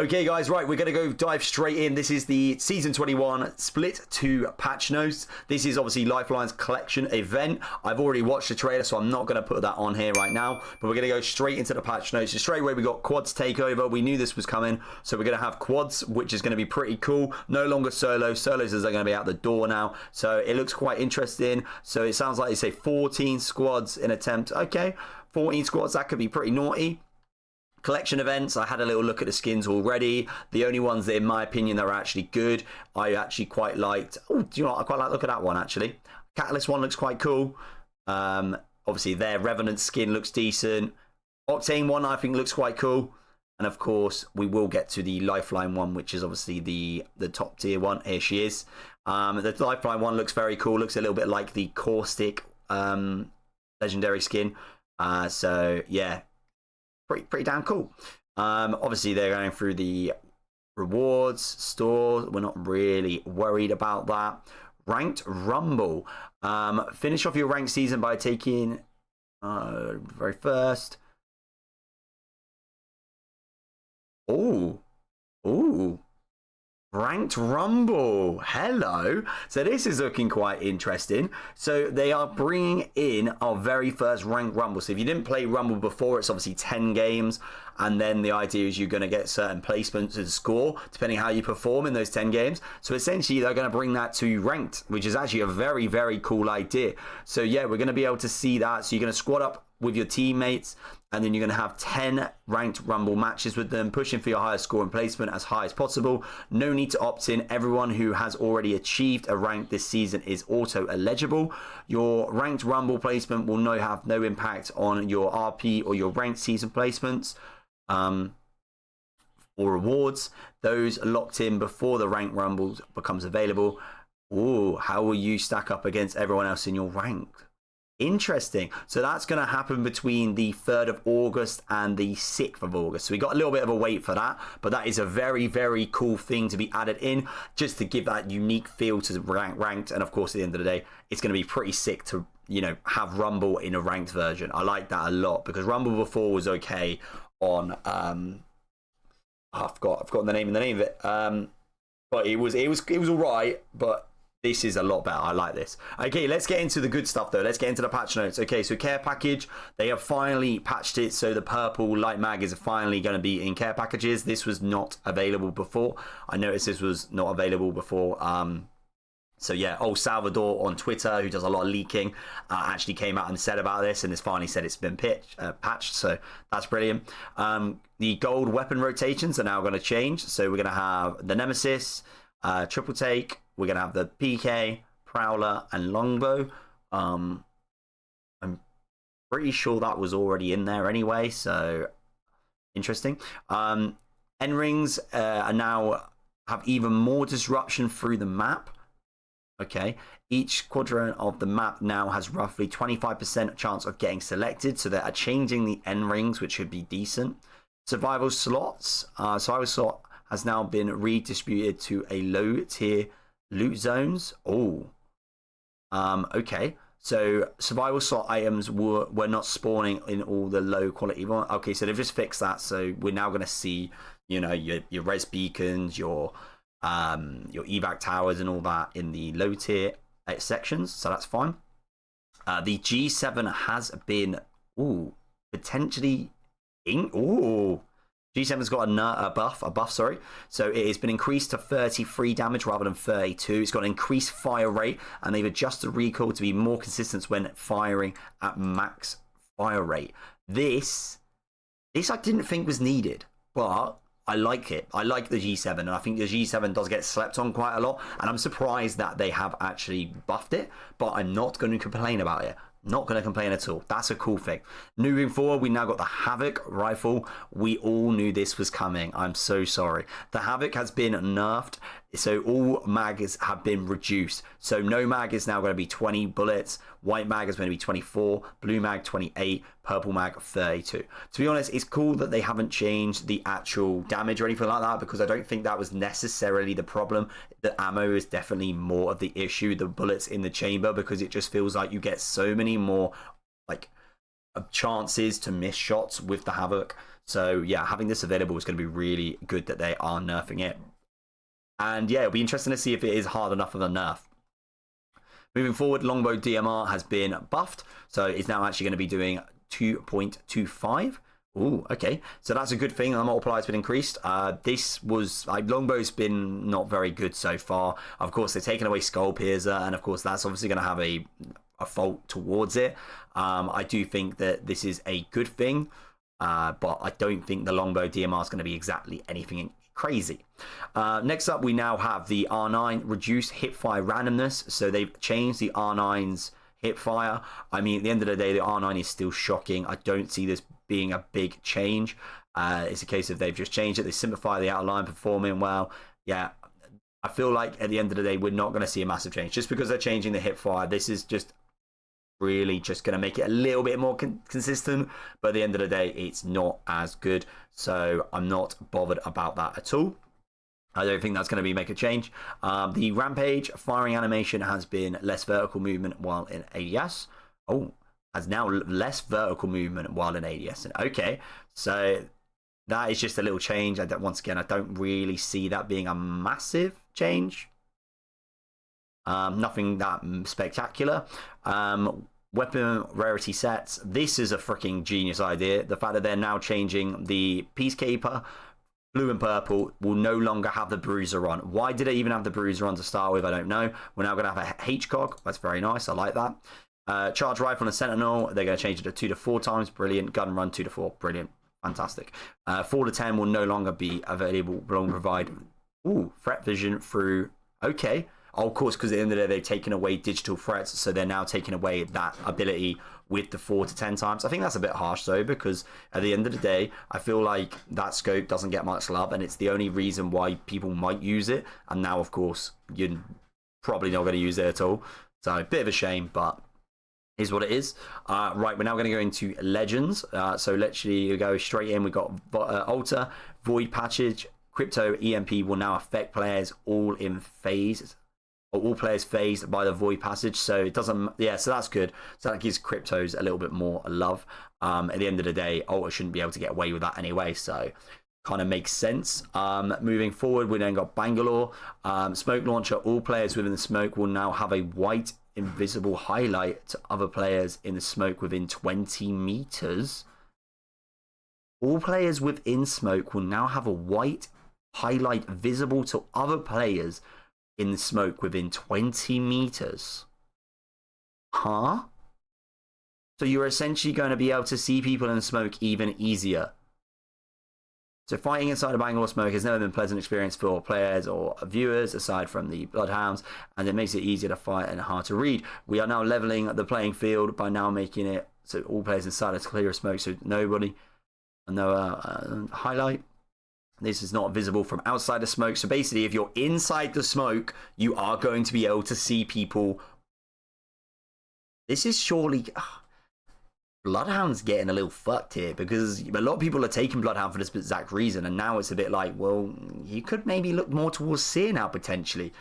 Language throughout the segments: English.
Okay, guys, right, we're going to go dive straight in. This is the Season 21 Split 2 patch notes. This is obviously Lifeline's collection event. I've already watched the trailer, so I'm not going to put that on here right now. But we're going to go straight into the patch notes. So straight away, we got quads takeover. We knew this was coming. So we're going to have quads, which is going to be pretty cool. No longer solo. Solos are going to be out the door now. So it looks quite interesting. So it sounds like they say 14 squads in attempt. Okay, 14 squads. That could be pretty naughty. Collection events, I had a little look at the skins already. The only ones that, in my opinion, that are actually good, I actually quite liked. Oh, do you know what? I quite like look at that one, actually. Catalyst one looks quite cool. Obviously, their Revenant skin looks decent. Octane one, I think, looks quite cool. And, of course, we will get to the Lifeline one, which is obviously the top tier one. Here she is. The Lifeline one looks very cool. Looks a little bit like the Caustic legendary skin. So, yeah. Pretty damn cool. Obviously, they're going through the rewards store. We're not really worried about that. Ranked Rumble. Finish off your ranked season by taking very first. Ooh. Ranked Rumble. Hello. So this is looking quite interesting. So they are bringing in our very first Ranked Rumble. So if you didn't play Rumble before, it's obviously 10 games. And then the idea is you're going to get certain placements and score depending how you perform in those 10 games. So essentially, they're going to bring that to Ranked, which is actually a very, very cool idea. So yeah, we're going to be able to see that. So you're going to squad up with your teammates, and then you're going to have 10 Ranked Rumble matches with them, pushing for your highest score and placement as high as possible. No need to opt in. Everyone who has already achieved a rank this season is auto eligible. Your Ranked Rumble placement will have no impact on your RP or your ranked season placements or rewards. Those locked in before the Ranked Rumble becomes available. Ooh, how will you stack up against everyone else in your rank? Interesting. So that's going to happen between the 3rd of August and the 6th of August. So we got a little bit of a wait for that, but that is a very, very cool thing to be added in just to give that unique feel to the ranked. And of course, at the end of the day, it's going to be pretty sick to, have Rumble in a ranked version. I like that a lot because Rumble before was okay on, I've forgotten the name of it. But it was all right, but this is a lot better. I like this. Okay, let's get into the good stuff, though. Let's get into the patch notes. Okay, so care package. They have finally patched it, so the purple light mag is finally going to be in care packages. This was not available before. I noticed this was not available before. So yeah, old Salvador on Twitter, who does a lot of leaking, actually came out and said about this, and has finally said it's been patched. So that's brilliant. The gold weapon rotations are now going to change. So we're going to have the Nemesis, Triple Take. We're going to have the PK, Prowler, and Longbow. I'm pretty sure that was already in there anyway, so interesting. N-Rings are now have even more disruption through the map. Okay, each quadrant of the map now has roughly 25% chance of getting selected, so they are changing the N-Rings, which should be decent. Survival slots. Survival slot has now been redistributed to a low-tier loot zones. Okay. So survival slot items were not spawning in all the low quality ones. Okay, so they've just fixed that. So we're now going to see, your res beacons, your evac towers, and all that in the low tier sections. So that's fine. The G7 has been potentially G7's got a buff, sorry. So it has been increased to 33 damage rather than 32. It's got an increased fire rate, and they've adjusted recoil to be more consistent when firing at max fire rate. This I didn't think was needed, but I like it. I like the G7, and I think the G7 does get slept on quite a lot, and I'm surprised that they have actually buffed it, but I'm not going to complain about it. Not going to complain at all. That's a cool thing. Moving forward, we now got the Havoc rifle. We all knew this was coming. I'm so sorry. The Havoc has been nerfed, so all mags have been reduced. So no mag is now going to be 20 bullets. White mag is going to be 24. Blue mag 28. Purple mag 32. To be honest, it's cool that they haven't changed the actual damage or anything like that, because I don't think that was necessarily the problem. The ammo is definitely more of the issue, the bullets in the chamber, because it just feels like you get so many more chances to miss shots with the Havoc. So yeah, having this available is going to be really good that they are nerfing it. And yeah, it'll be interesting to see if it is hard enough of a nerf. Moving forward, longbow DMR has been buffed, so it's now actually going to be doing 2.25. Ooh, okay. So that's a good thing. The multiplier has been increased. This was longbow's been not very good so far. Of course, they're taking away skull piercer, and of course, that's obviously going to have a fault towards it. I do think that this is a good thing, but I don't think the longbow DMR is going to be exactly anything crazy. Next up, we now have the R9 reduced hipfire randomness. So they've changed the R9's hipfire. I mean, at the end of the day, the R9 is still shocking. I don't see this being a big change. It's a case of they've just changed it. They simplify the outline, performing well. Yeah, I feel like at the end of the day, we're not going to see a massive change just because they're changing the hipfire. This is just really just going to make it a little bit more consistent, but at the end of the day, it's not as good. So I'm not bothered about that at all. I don't think that's going to make a change. The rampage firing animation has been less vertical movement while in ADS. Oh, has now less vertical movement while in ADS. Okay, so that is just a little change. Once again, I don't really see that being a massive change. Nothing that spectacular. Weapon rarity sets. This is a freaking genius idea. The fact that they're now changing the Peacekeeper, blue and purple, will no longer have the Bruiser on. Why did it even have the Bruiser on to start with? I don't know. We're now going to have a H-Cog. That's very nice. I like that. Charge rifle and Sentinel, they're going to change it to 2 to 4 times. Brilliant. Gun run 2 to 4. Brilliant. Fantastic. 4 to 10 will no longer be available. Will provide threat vision through. Okay. Oh, of course, because at the end of the day, they've taken away digital threats, so they're now taking away that ability with the 4 to 10 times. I think that's a bit harsh, though, because at the end of the day, I feel like that scope doesn't get much love, and it's the only reason why people might use it. And now, of course, you're probably not going to use it at all. So, a bit of a shame, but is what it is. Right, we're now going to go into Legends. So, literally, go straight in. We've got Alter, Void Patchage, Crypto, EMP will now affect players all in phase. All players phased by the Void Passage, so it doesn't. Yeah, so that's good. So that gives cryptos a little bit more love. At the end of the day, Alter shouldn't be able to get away with that anyway, so kind of makes sense. Moving forward, we then got Bangalore smoke launcher. All players within the smoke will now have a white invisible highlight to other players in the smoke within 20 meters. All players within smoke will now have a white highlight visible to other players in the smoke within 20 meters. Huh? So you're essentially going to be able to see people in the smoke even easier. So fighting inside a Bangalore smoke has never been a pleasant experience for players or viewers, aside from the Bloodhounds, and it makes it easier to fight and hard to read. We are now leveling the playing field by now making it so all players inside are clear of smoke, so nobody, no highlight. This is not visible from outside the smoke. So basically, if you're inside the smoke, you are going to be able to see people. This is surely... Bloodhound's getting a little fucked here, because a lot of people are taking Bloodhound for this exact reason, and now it's a bit like, well, you could maybe look more towards Seer now, potentially.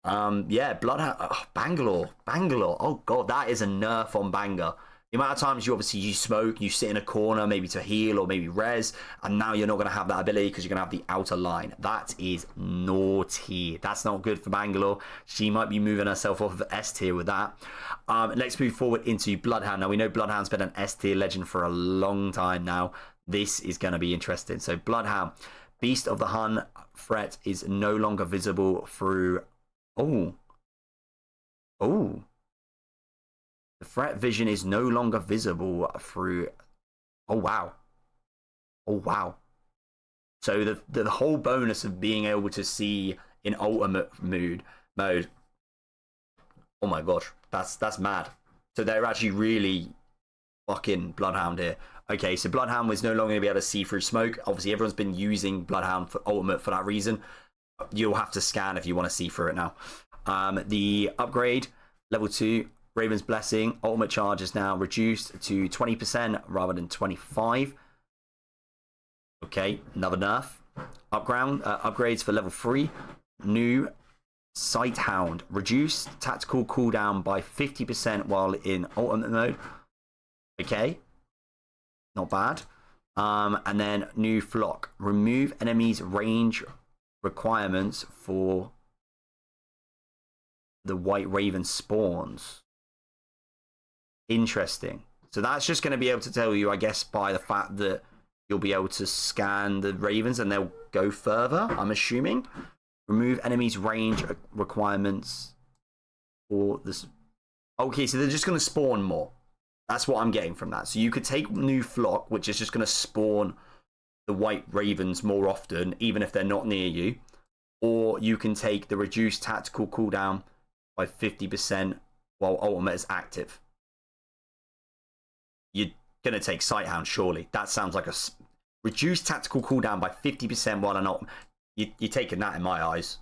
Yeah, Bloodhound... Oh, Bangalore. Oh, God, that is a nerf on Banger. The amount of times you smoke, you sit in a corner, maybe to heal or maybe res, and now you're not going to have that ability because you're going to have the outer line. That is naughty. That's not good for Bangalore. She might be moving herself off of S tier with that. Let's move forward into Bloodhound. Now, we know Bloodhound's been an S tier legend for a long time now. This is going to be interesting. So, Bloodhound, Beast of the Hun threat is no longer visible through... Oh. The threat vision is no longer visible through... Oh, wow. So the whole bonus of being able to see in ultimate mode... Oh my gosh, that's mad. So they're actually really fucking Bloodhound here. Okay, so Bloodhound was no longer going to be able to see through smoke. Obviously, everyone's been using Bloodhound for ultimate for that reason. You'll have to scan if you want to see through it now. The upgrade, level 2... Raven's Blessing, ultimate charge is now reduced to 20% rather than 25%. Okay, another nerf. Upgrades for level 3. New Sighthound, reduced tactical cooldown by 50% while in ultimate mode. Okay, not bad. And then new flock. Remove enemies' range requirements for the white raven spawns. Interesting. So that's just going to be able to tell you, I guess, by the fact that you'll be able to scan the ravens and they'll go further, I'm assuming. Remove enemies' range requirements for this. Okay, so they're just going to spawn more. That's what I'm getting from that. So you could take new flock, which is just going to spawn the white ravens more often, even if they're not near you. Or you can take the reduced tactical cooldown by 50% while ultimate is active. You're going to take Sighthound, surely. That sounds like a reduced tactical cooldown by 50% while an ultimate. You're taking that in my eyes.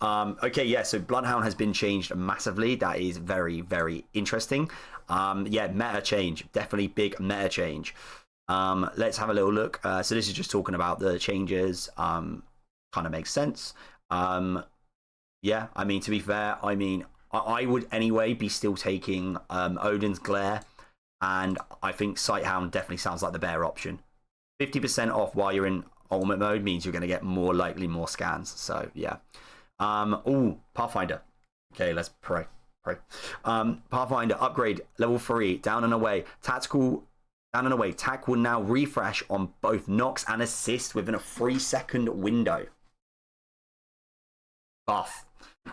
Okay, yeah, so Bloodhound has been changed massively. That is very, very interesting. Yeah, meta change. Definitely big meta change. Let's have a little look. So this is just talking about the changes. Kind of makes sense. Yeah, I mean, to be fair, I mean, I would anyway be still taking Odin's Glare. And I think Sighthound definitely sounds like the better option. 50% off while you're in ultimate mode means you're going to get more likely more scans. So, yeah. Oh, Pathfinder. Okay, let's pray. Pathfinder upgrade level 3 down and away. Tactical down and away. Tac will now refresh on both knocks and assist within a 3-second window. Buff.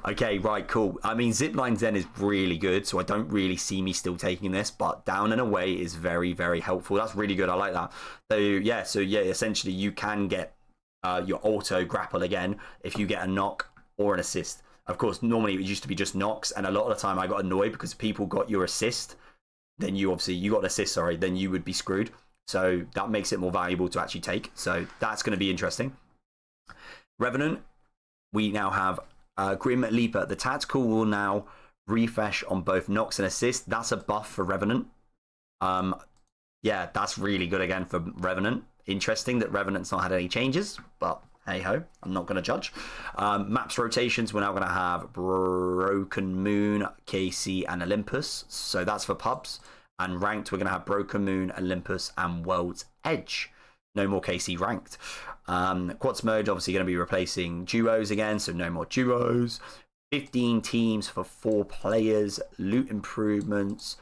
Okay, right, cool. I mean, Zipline Zen is really good, so I don't really see me still taking this, but down and away is very, very helpful. That's really good. I like that. So yeah, essentially you can get your auto grapple again if you get a knock or an assist. Of course, normally it used to be just knocks, and a lot of the time I got annoyed because people got your assist, then you got an assist, sorry, then you would be screwed. So that makes it more valuable to actually take. So that's going to be interesting. Revenant, we now have Grim Leaper. The tactical will now refresh on both knocks and assists. That's a buff for Revenant. Yeah, that's really good again for Revenant. Interesting that Revenant's not had any changes, but hey ho, I'm not going to judge. Maps rotations, we're now going to have Broken Moon, KC, and Olympus. So that's for pubs. And ranked, we're going to have Broken Moon, Olympus, and World's Edge. No more KC ranked. Quartz mode, obviously going to be replacing duos again, so no more duos. 15 teams for 4 players. Loot improvements.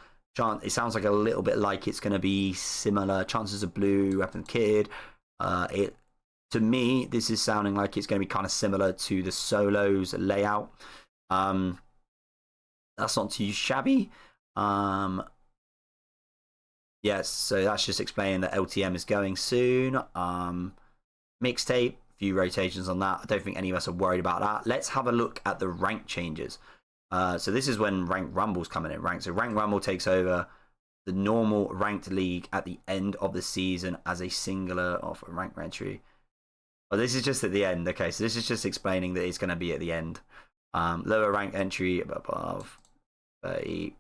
It sounds like a little bit like it's going to be similar. Chances of blue, weapon kitted. To me, this is sounding like it's going to be kind of similar to the solos layout. That's not too shabby. Yes, so that's just explaining that LTM is going soon. Mixtape, few rotations on that. I don't think any of us are worried about that. Let's have a look at the rank changes. So this is when Ranked Rumble's coming in. So Ranked Rumble takes over the normal ranked league at the end of the season as a singular of a rank entry. Oh, this is just at the end. Okay, so this is just explaining that it's going to be at the end. Lower rank entry above. Okay,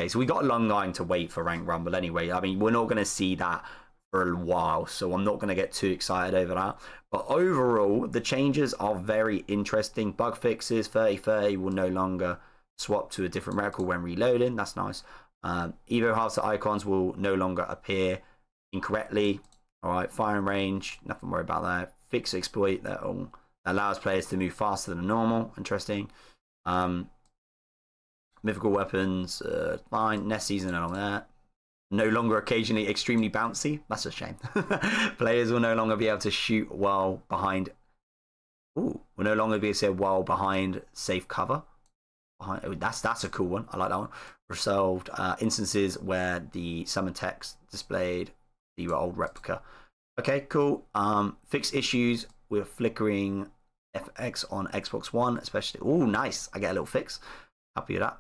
so we got a long line to wait for Ranked Rumble anyway. I mean, we're not going to see that for a while, so I'm not going to get too excited over that. But overall, the changes are very interesting. Bug fixes, 3030 will no longer swap to a different record when reloading. That's nice. Evo halves icons will no longer appear incorrectly. All right, firing range, nothing to worry about that. Fix exploit that allows players to move faster than normal. Interesting. Mythical weapons, fine. Next season and all that. No longer occasionally extremely bouncy. That's a shame. Players will no longer be able to shoot while behind. Ooh, will no longer be able to say while behind safe cover. That's a cool one. I like that one. Resolved instances where the summon text displayed the old replica. Okay, cool. Fix issues with flickering FX on Xbox One, especially. Oh, nice. I get a little fix. Happy with that.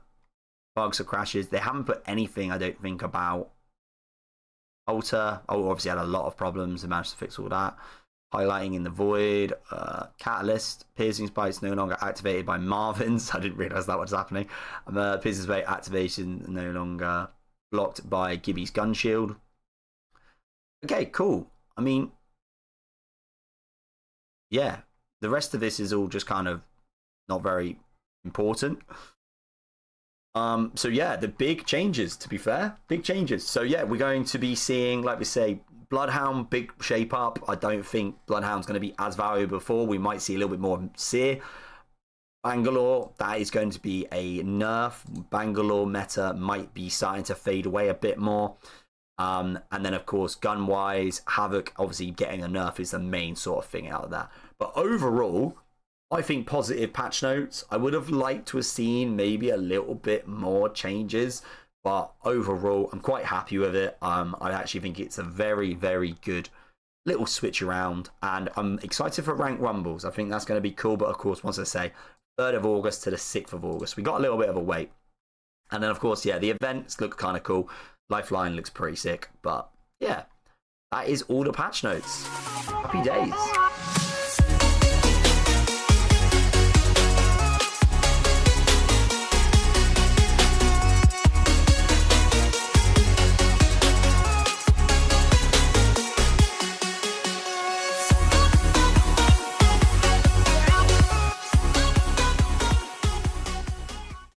Bugs or crashes. They haven't put anything, I don't think, about Alter. Oh, obviously had a lot of problems. They managed to fix all that. Highlighting in the void. Catalyst. Piercing spikes no longer activated by Marvin's. I didn't realize that was happening. Piercing spike activation no longer blocked by Gibby's gun shield. Okay, cool. I mean, yeah. The rest of this is all just kind of not very important. So yeah, the big changes, to be fair, big changes. So yeah, we're going to be seeing, like we say, Bloodhound, big shape up. I don't think Bloodhound's going to be as valuable before. We might see a little bit more Seer. Bangalore, that is going to be a nerf. Bangalore meta might be starting to fade away a bit more. And then, of course, gun-wise, Havoc, obviously getting a nerf is the main sort of thing out of that. But overall, I think positive patch notes. I would have liked to have seen maybe a little bit more changes. But overall, I'm quite happy with it. I actually think it's a very, very good little switch around. And I'm excited for Rank Rumbles. I think that's going to be cool. But, of course, once I say 3rd of August to the 6th of August, we got a little bit of a wait. And then, of course, yeah, the events look kind of cool. Lifeline looks pretty sick, but yeah, that is all the patch notes. Happy days.